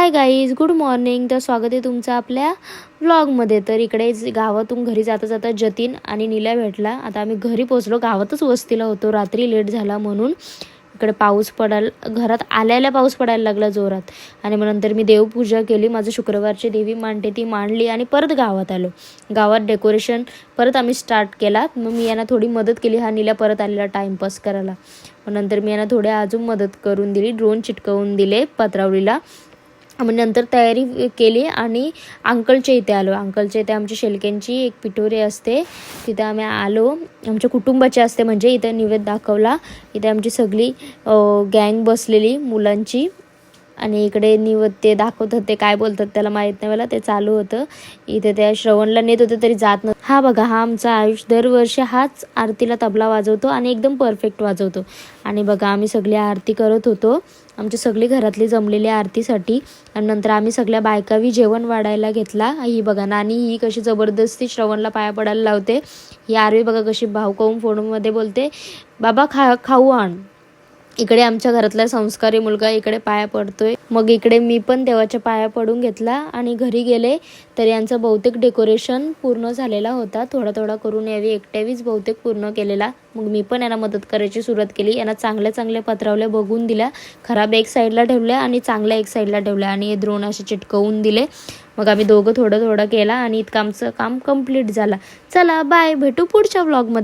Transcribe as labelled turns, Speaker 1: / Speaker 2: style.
Speaker 1: Hi guys, good morning. तर स्वागत आहे तुमचं आपल्या व्लॉगमध्ये. तर इकडे गावातून घरी जाता जाता जतीन आणि नीला भेटला. आता आम्ही घरी पोचलो, गावातच वस्तीला होतो, रात्री लेट झाला म्हणून. इकडे पाऊस पडायला, घरात आल्याला पाऊस पडायला लागला जोरात. आणि मग नंतर मी देवपूजा केली, माझं शुक्रवारची देवी मांडते ती मांडली आणि परत गावात आलो. गावात डेकोरेशन परत आम्ही स्टार्ट केला. मग मी यांना थोडी मदत केली, हा नीला परत आलेला टाईमपास करायला. मग नंतर मी यांना थोड्या अजून मदत करून दिली, ड्रोन चिटकवून दिले पत्रावळीला. मग नंतर तयारी केली आणि अंकलच्या इथे आलो. अंकलच्या इथे आमची शेलक्यांची एक पिठोरी असते, तिथे आम्ही आलो. आमच्या कुटुंबाची असते, म्हणजे इथे निवेद दाखवला. इथे आमची सगळी गँग बसलेली मुलांची. आणि इकडे निवद ते दाखवत होते, काय बोलतात त्याला माहीत नाही मला, ते चालू होतं. इथे त्या श्रवणला नेत होते तरी जात नव्हतं. हा बघा, हा आमचा आयुष दरवर्षी हाच आरतीला तबला वाजवतो आणि एकदम परफेक्ट वाजवतो. आणि बघा, आम्ही सगळी आरती करत होतो, आमची सगळी घरातली जमलेली आरतीसाठी. आणि नंतर आम्ही सगळ्या बायकावी जेवण वाढायला घेतला. ही बघा नानी, ही कशी जबरदस्ती श्रवणला पाया पडायला लावते. ही आरवी बघा कशी भावकावून फोनमध्ये बोलते, बाबा खाऊ आण. इकडे आमच्या घरातला संस्कारी मुलगा इकडे पाया पडतोय. मग इकडे मी पण देवाच्या पाया पडून घेतला आणि घरी गेले. तर यांचं बहुतेक डेकोरेशन पूर्ण झालेला होता, थोडा थोडा करून यावी एकट्यावीच बहुतेक पूर्ण केलेला. मग मी पण यांना मदत करायची सुरुवात केली. यांना चांगल्या पत्रावल्या बघून दिल्या, खराब एक साईडला ठेवल्या आणि चांगल्या एक साईडला ठेवल्या आणि हे द्रोण असे चिटकवून दिले. मग आम्ही दोघं थोडं केला आणि इतकं आमचं काम कंप्लीट झालं. चला बाय, भेटू पुढच्या व्लॉगमध्ये.